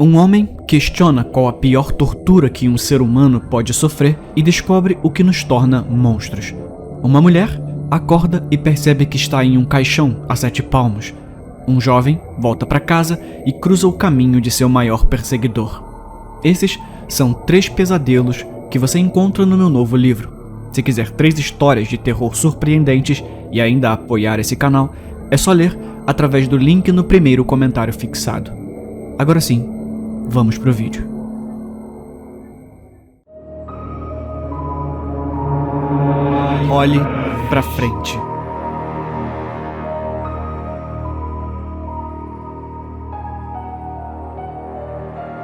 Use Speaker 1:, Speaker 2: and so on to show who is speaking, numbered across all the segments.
Speaker 1: Um homem questiona qual a pior tortura que um ser humano pode sofrer e descobre o que nos torna monstros. Uma mulher acorda e percebe que está em um caixão a 7 palmos. Um jovem volta para casa e cruza o caminho de seu maior perseguidor. Esses são 3 pesadelos que você encontra no meu novo livro. Se quiser 3 histórias de terror surpreendentes e ainda apoiar esse canal, é só ler através do link no primeiro comentário fixado. Agora sim, vamos pro vídeo. Olhe pra frente.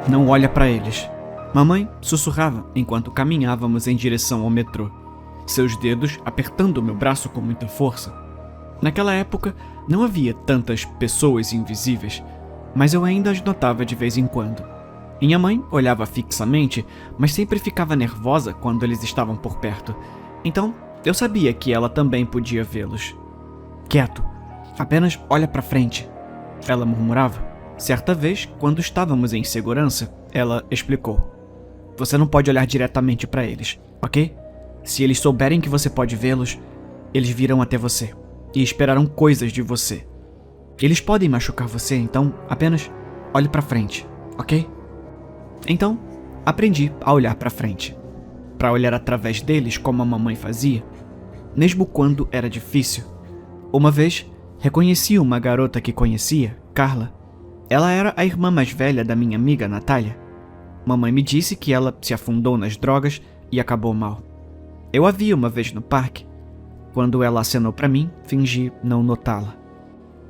Speaker 1: Não olha pra eles. Mamãe sussurrava enquanto caminhávamos em direção ao metrô, seus dedos apertando meu braço com muita força. Naquela época, não havia tantas pessoas invisíveis, mas eu ainda as notava de vez em quando. Minha mãe olhava fixamente, mas sempre ficava nervosa quando eles estavam por perto. Então, eu sabia que ela também podia vê-los. Quieto, apenas olha pra frente, ela murmurava. Certa vez, quando estávamos em segurança, ela explicou. Você não pode olhar diretamente pra eles, ok? Se eles souberem que você pode vê-los, eles virão até você e esperarão coisas de você. Eles podem machucar você, então apenas olhe pra frente, ok? Então, aprendi a olhar pra frente, pra olhar através deles como a mamãe fazia, mesmo quando era difícil. Uma vez, reconheci uma garota que conhecia, Carla. Ela era a irmã mais velha da minha amiga Natália. Mamãe me disse que ela se afundou nas drogas e acabou mal. Eu a vi uma vez no parque. Quando ela acenou pra mim, fingi não notá-la.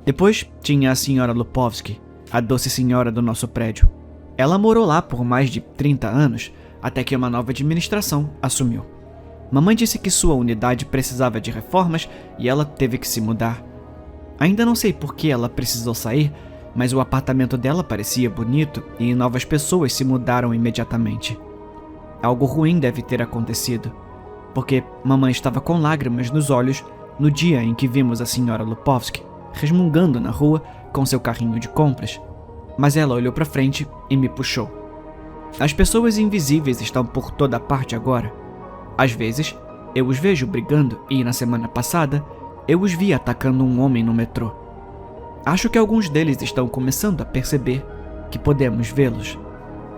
Speaker 1: Depois tinha a senhora Lupovsky, a doce senhora do nosso prédio. Ela morou lá por mais de 30 anos, até que uma nova administração assumiu. Mamãe disse que sua unidade precisava de reformas e ela teve que se mudar. Ainda não sei por que ela precisou sair, mas o apartamento dela parecia bonito e novas pessoas se mudaram imediatamente. Algo ruim deve ter acontecido, porque mamãe estava com lágrimas nos olhos no dia em que vimos a senhora Lupovsky resmungando na rua com seu carrinho de compras, mas ela olhou para frente e me puxou. As pessoas invisíveis estão por toda parte agora. Às vezes, eu os vejo brigando e, na semana passada, eu os vi atacando um homem no metrô. Acho que alguns deles estão começando a perceber que podemos vê-los.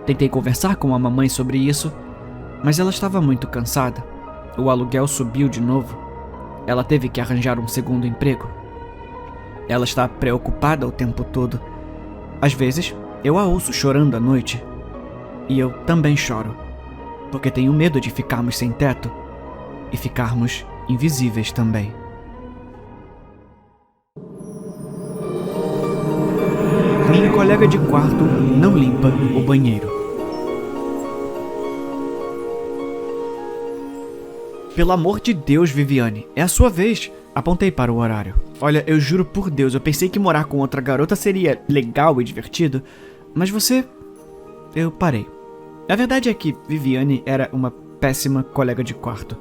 Speaker 1: Tentei conversar com a mamãe sobre isso, mas ela estava muito cansada. O aluguel subiu de novo. Ela teve que arranjar um segundo emprego. Ela está preocupada o tempo todo. Às vezes, eu a ouço chorando à noite. E eu também choro, porque tenho medo de ficarmos sem teto e ficarmos invisíveis também. Minha colega de quarto não limpa o banheiro. Pelo amor de Deus, Viviane, é a sua vez. Apontei para o horário. Olha, eu juro por Deus, eu pensei que morar com outra garota seria legal e divertido, mas você... Eu parei. A verdade é que Viviane era uma péssima colega de quarto.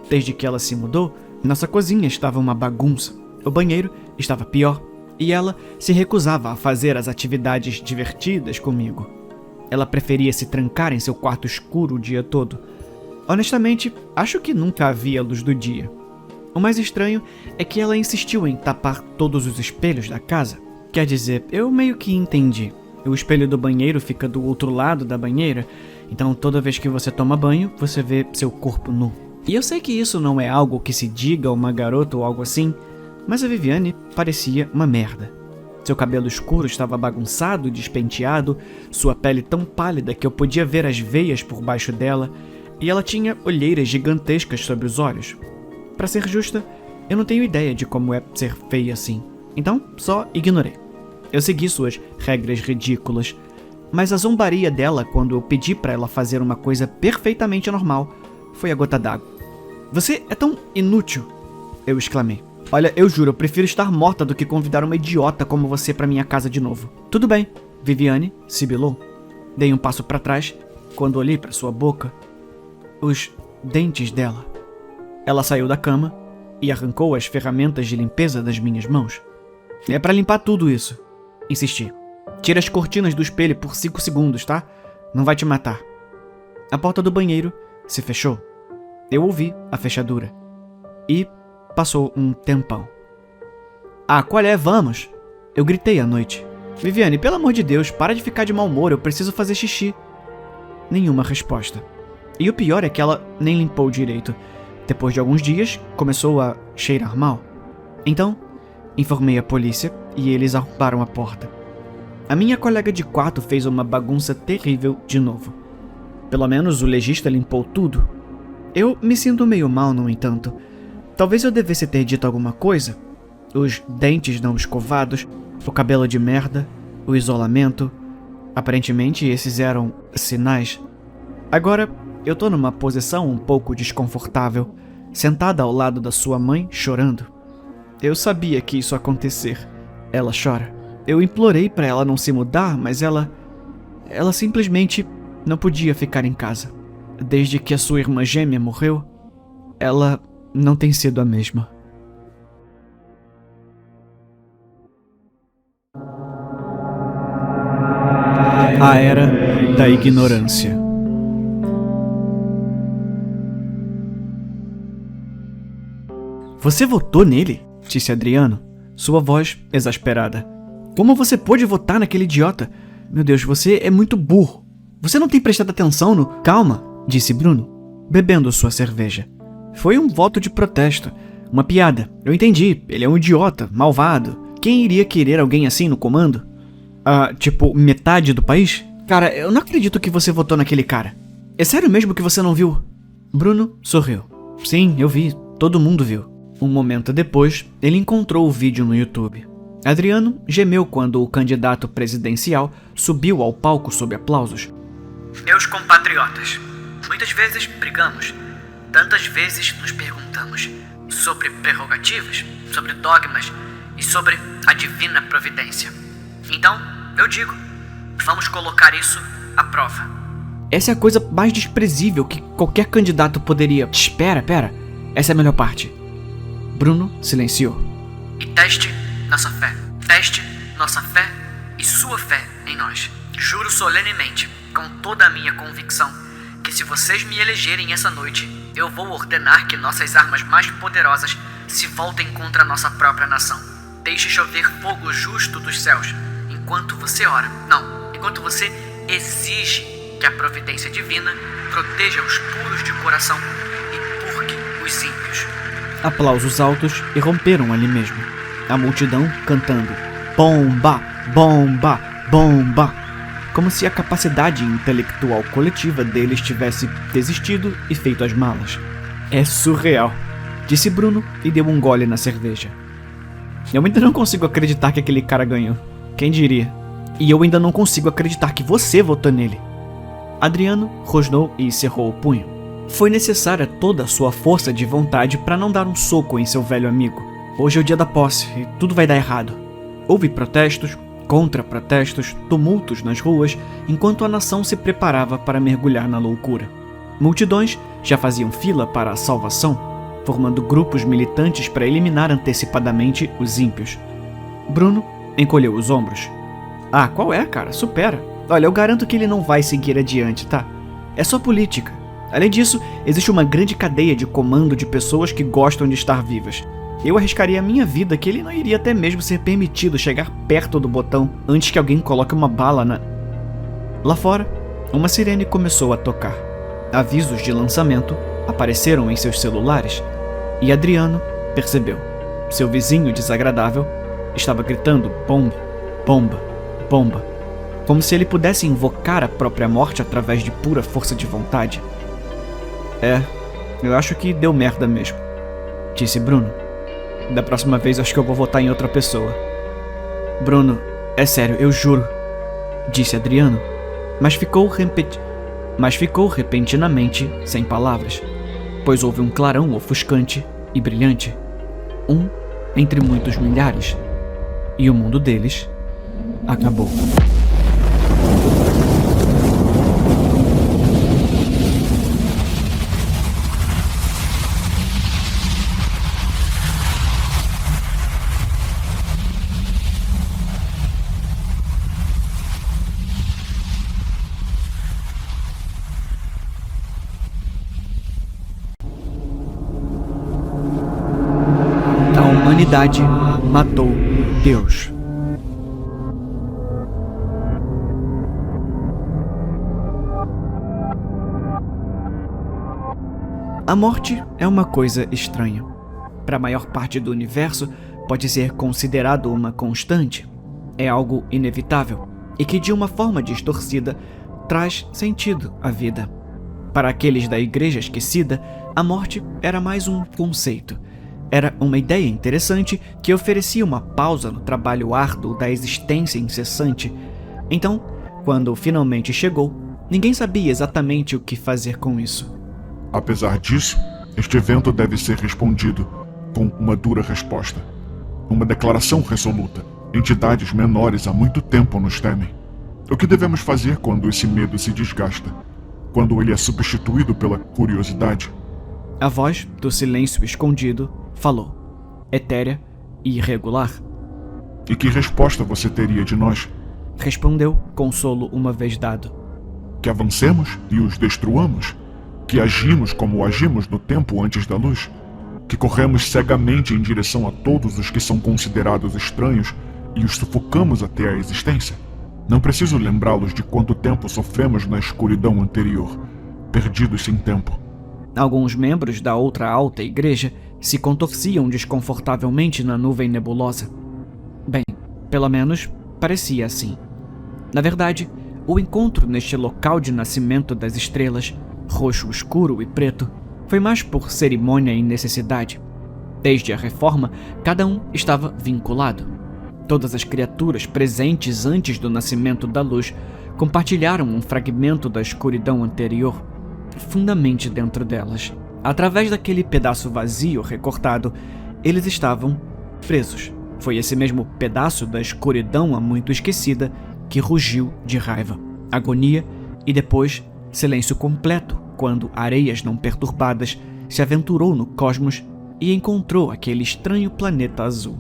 Speaker 1: Desde que ela se mudou, nossa cozinha estava uma bagunça, o banheiro estava pior, e ela se recusava a fazer as atividades divertidas comigo. Ela preferia se trancar em seu quarto escuro o dia todo. Honestamente, acho que nunca havia luz do dia. O mais estranho é que ela insistiu em tapar todos os espelhos da casa. Quer dizer, eu meio que entendi. O espelho do banheiro fica do outro lado da banheira, então toda vez que você toma banho, você vê seu corpo nu. E eu sei que isso não é algo que se diga a uma garota ou algo assim, mas a Viviane parecia uma merda. Seu cabelo escuro estava bagunçado, despenteado, sua pele tão pálida que eu podia ver as veias por baixo dela, e ela tinha olheiras gigantescas sobre os olhos. Pra ser justa, eu não tenho ideia de como é ser feia assim, então só ignorei. Eu segui suas regras ridículas, mas a zombaria dela quando eu pedi pra ela fazer uma coisa perfeitamente normal foi a gota d'água. Você é tão inútil, eu exclamei. Olha, eu juro, eu prefiro estar morta do que convidar uma idiota como você pra minha casa de novo. Tudo bem, Viviane sibilou. Dei um passo pra trás quando olhei pra sua boca. Os dentes dela. Ela saiu da cama e arrancou as ferramentas de limpeza das minhas mãos. É pra limpar tudo isso, insisti. Tira as cortinas do espelho por 5 segundos, tá? Não vai te matar. A porta do banheiro se fechou. Eu ouvi a fechadura. E passou um tempão. Ah, qual é? Vamos! Eu gritei à noite. Viviane, pelo amor de Deus, para de ficar de mau humor, eu preciso fazer xixi. Nenhuma resposta. E o pior é que ela nem limpou direito. Depois de alguns dias, começou a cheirar mal. Então, informei a polícia e eles arrombaram a porta. A minha colega de quarto fez uma bagunça terrível de novo. Pelo menos o legista limpou tudo. Eu me sinto meio mal, no entanto. Talvez eu devesse ter dito alguma coisa. Os dentes não escovados, o cabelo de merda, o isolamento. Aparentemente esses eram sinais. Agora, eu tô numa posição um pouco desconfortável, sentada ao lado da sua mãe, chorando. Eu sabia que isso ia acontecer. Ela chora. Eu implorei pra ela não se mudar, mas ela simplesmente não podia ficar em casa. Desde que a sua irmã gêmea morreu, ela não tem sido a mesma. A Era da Ignorância. Você votou nele? Disse Adriano, sua voz exasperada. Como você pôde votar naquele idiota? Meu Deus, você é muito burro. Você não tem prestado atenção no... Calma, disse Bruno, bebendo sua cerveja. Foi um voto de protesto. Uma piada. Eu entendi. Ele é um idiota, malvado. Quem iria querer alguém assim no comando? Tipo, metade do país? Cara, eu não acredito que você votou naquele cara. É sério mesmo que você não viu? Bruno sorriu. Sim, eu vi. Todo mundo viu. Um momento depois, ele encontrou o vídeo no YouTube. Adriano gemeu quando o candidato presidencial subiu ao palco sob aplausos. Meus compatriotas, muitas vezes brigamos, tantas vezes nos perguntamos sobre prerrogativas, sobre dogmas e sobre a divina providência. Então, eu digo, vamos colocar isso à prova. Essa é a coisa mais desprezível que qualquer candidato poderia... Pera, essa é a melhor parte. Bruno silenciou. E teste nossa fé. Teste nossa fé e sua fé em nós. Juro solenemente, com toda a minha convicção, que se vocês me elegerem essa noite, eu vou ordenar que nossas armas mais poderosas se voltem contra a nossa própria nação. Deixe chover fogo justo dos céus, enquanto você ora. Não, enquanto você exige que a providência divina proteja os puros de coração e purgue os ímpios. Aplausos altos irromperam ali mesmo. A multidão cantando bomba, bomba, bomba, como se a capacidade intelectual coletiva deles tivesse desistido e feito as malas. É surreal, disse Bruno e deu um gole na cerveja. Eu ainda não consigo acreditar que aquele cara ganhou. Quem diria? E eu ainda não consigo acreditar que você votou nele. Adriano rosnou e cerrou o punho. Foi necessária toda a sua força de vontade para não dar um soco em seu velho amigo. Hoje é o dia da posse e tudo vai dar errado. Houve protestos, contra-protestos, tumultos nas ruas, enquanto a nação se preparava para mergulhar na loucura. Multidões já faziam fila para a salvação, formando grupos militantes para eliminar antecipadamente os ímpios. Bruno encolheu os ombros. Ah, qual é, cara? Supera. Olha, eu garanto que ele não vai seguir adiante, tá? É só política. Além disso, existe uma grande cadeia de comando de pessoas que gostam de estar vivas. Eu arriscaria a minha vida que ele não iria até mesmo ser permitido chegar perto do botão antes que alguém coloque uma bala na... Lá fora, uma sirene começou a tocar. Avisos de lançamento apareceram em seus celulares e Adriano percebeu. Seu vizinho desagradável estava gritando bomba, bomba, bomba, como se ele pudesse invocar a própria morte através de pura força de vontade. Eu acho que deu merda mesmo, disse Bruno. Da próxima vez acho que eu vou votar em outra pessoa. Bruno, é sério, eu juro, disse Adriano, mas ficou repentinamente sem palavras, pois houve um clarão ofuscante e brilhante, um entre muitos milhares, e o mundo deles acabou. humanidade matou Deus. A morte é uma coisa estranha. Para a maior parte do universo, pode ser considerado uma constante. É algo inevitável e que, de uma forma distorcida, traz sentido à vida. Para aqueles da Igreja Esquecida, a morte era mais um conceito. Era uma ideia interessante que oferecia uma pausa no trabalho árduo da existência incessante. Então, quando finalmente chegou, ninguém sabia exatamente o que fazer com isso.
Speaker 2: Apesar disso, este evento deve ser respondido com uma dura resposta. Uma declaração resoluta. Entidades menores há muito tempo nos temem. O que devemos fazer quando esse medo se desgasta? Quando ele é substituído pela curiosidade?
Speaker 1: A voz do silêncio escondido falou, etérea e irregular.
Speaker 2: E que resposta você teria de nós?
Speaker 1: Respondeu consolo uma vez dado.
Speaker 2: Que avancemos e os destruamos? Que agimos como agimos no tempo antes da luz? Que corremos cegamente em direção a todos os que são considerados estranhos e os sufocamos até a existência? Não preciso lembrá-los de quanto tempo sofremos na escuridão anterior, perdidos sem tempo.
Speaker 1: Alguns membros da outra alta igreja se contorciam desconfortavelmente na nuvem nebulosa. Bem, pelo menos parecia assim. Na verdade, o encontro neste local de nascimento das estrelas, roxo escuro e preto, foi mais por cerimônia e necessidade. Desde a reforma, cada um estava vinculado. Todas as criaturas presentes antes do nascimento da luz compartilharam um fragmento da escuridão anterior, profundamente dentro delas. Através daquele pedaço vazio recortado, eles estavam presos. Foi esse mesmo pedaço da escuridão há muito esquecida que rugiu de raiva, agonia e depois silêncio completo quando Areias Não Perturbadas se aventurou no cosmos e encontrou aquele estranho planeta azul.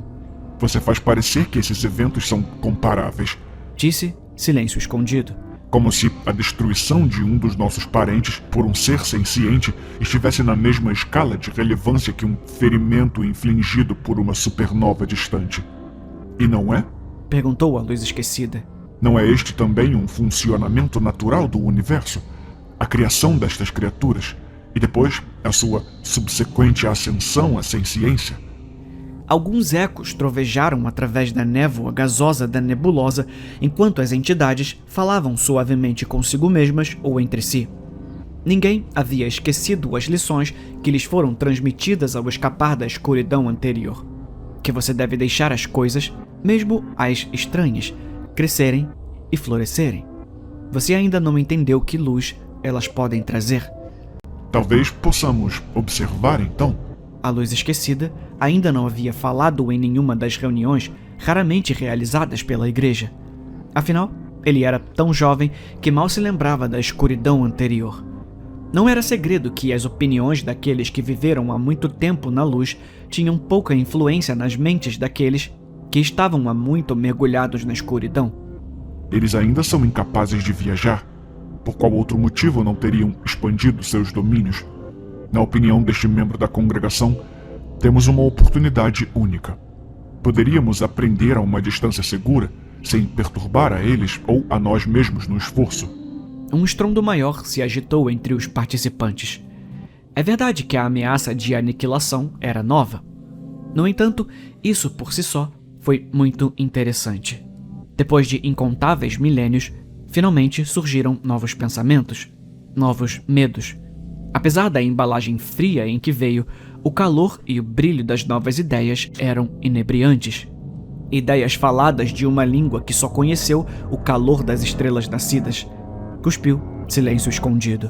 Speaker 2: Você faz parecer que esses eventos são comparáveis,
Speaker 1: disse Silêncio Escondido.
Speaker 2: Como se a destruição de um dos nossos parentes por um ser senciente estivesse na mesma escala de relevância que um ferimento infligido por uma supernova distante. E não é?
Speaker 1: Perguntou a Luz Esquecida.
Speaker 2: Não é este também um funcionamento natural do universo? A criação destas criaturas e depois a sua subsequente ascensão à senciência?
Speaker 1: Alguns ecos trovejaram através da névoa gasosa da nebulosa enquanto as entidades falavam suavemente consigo mesmas ou entre si. Ninguém havia esquecido as lições que lhes foram transmitidas ao escapar da escuridão anterior. Que você deve deixar as coisas, mesmo as estranhas, crescerem e florescerem. Você ainda não entendeu que luz elas podem trazer?
Speaker 2: Talvez possamos observar então.
Speaker 1: A Luz Esquecida ainda não havia falado em nenhuma das reuniões raramente realizadas pela igreja. Afinal, ele era tão jovem que mal se lembrava da escuridão anterior. Não era segredo que as opiniões daqueles que viveram há muito tempo na luz tinham pouca influência nas mentes daqueles que estavam há muito mergulhados na escuridão.
Speaker 2: Eles ainda são incapazes de viajar. Por qual outro motivo não teriam expandido seus domínios? Na opinião deste membro da congregação, temos uma oportunidade única. Poderíamos aprender a uma distância segura, sem perturbar a eles ou a nós mesmos no esforço.
Speaker 1: Um estrondo maior se agitou entre os participantes. É verdade que a ameaça de aniquilação era nova. No entanto, isso por si só foi muito interessante. Depois de incontáveis milênios, finalmente surgiram novos pensamentos, novos medos. Apesar da embalagem fria em que veio, o calor e o brilho das novas ideias eram inebriantes. Ideias faladas de uma língua que só conheceu o calor das estrelas nascidas. Cuspiu Silêncio Escondido.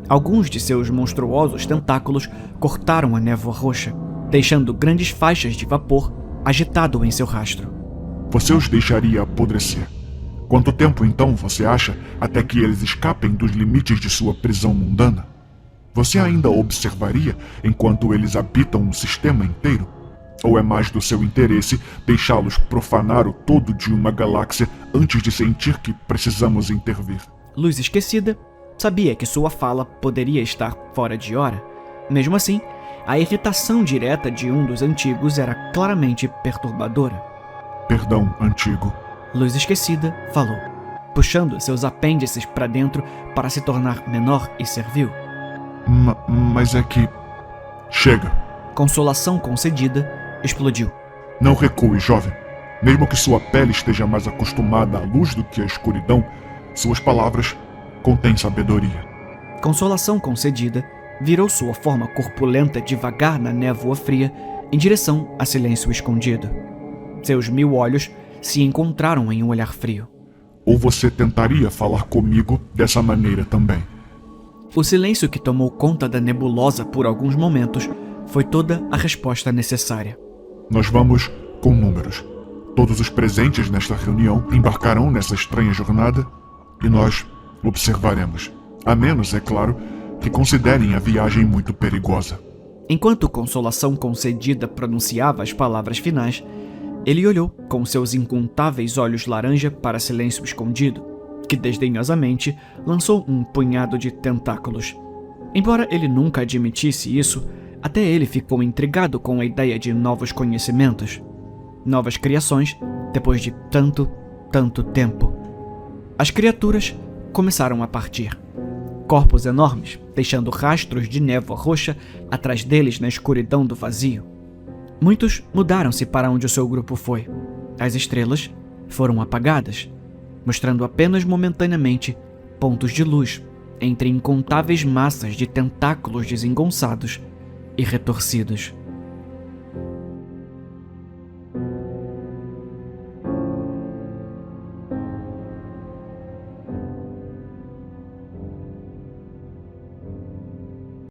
Speaker 1: Alguns de seus monstruosos tentáculos cortaram a névoa roxa, deixando grandes faixas de vapor agitado em seu rastro.
Speaker 2: Você os deixaria apodrecer. Quanto tempo então você acha até que eles escapem dos limites de sua prisão mundana? Você ainda observaria enquanto eles habitam um sistema inteiro? Ou é mais do seu interesse deixá-los profanar o todo de uma galáxia antes de sentir que precisamos intervir?
Speaker 1: Luz Esquecida sabia que sua fala poderia estar fora de hora. Mesmo assim, a irritação direta de um dos antigos era claramente perturbadora.
Speaker 2: Perdão, antigo.
Speaker 1: Luz Esquecida falou, puxando seus apêndices para dentro para se tornar menor e servil.
Speaker 2: Mas é que... Chega.
Speaker 1: Consolação Concedida explodiu.
Speaker 2: Não recue, jovem. Mesmo que sua pele esteja mais acostumada à luz do que à escuridão, suas palavras contêm sabedoria.
Speaker 1: Consolação Concedida virou sua forma corpulenta devagar na névoa fria em direção a Silêncio Escondido. Seus 1000 olhos se encontraram em um olhar frio.
Speaker 2: Ou você tentaria falar comigo dessa maneira também?
Speaker 1: O silêncio que tomou conta da nebulosa por alguns momentos foi toda a resposta necessária.
Speaker 2: Nós vamos com números. Todos os presentes nesta reunião embarcarão nessa estranha jornada e nós observaremos. A menos, é claro, que considerem a viagem muito perigosa.
Speaker 1: Enquanto Consolação Concedida pronunciava as palavras finais, ele olhou com seus incontáveis olhos laranja para Silêncio Escondido, que desdenhosamente lançou um punhado de tentáculos. Embora ele nunca admitisse isso, até ele ficou intrigado com a ideia de novos conhecimentos, novas criações, depois de tanto tempo. As criaturas começaram a partir. Corpos enormes, deixando rastros de névoa roxa atrás deles na escuridão do vazio. Muitos mudaram-se para onde o seu grupo foi. As estrelas foram apagadas, mostrando apenas momentaneamente pontos de luz entre incontáveis massas de tentáculos desengonçados e retorcidos.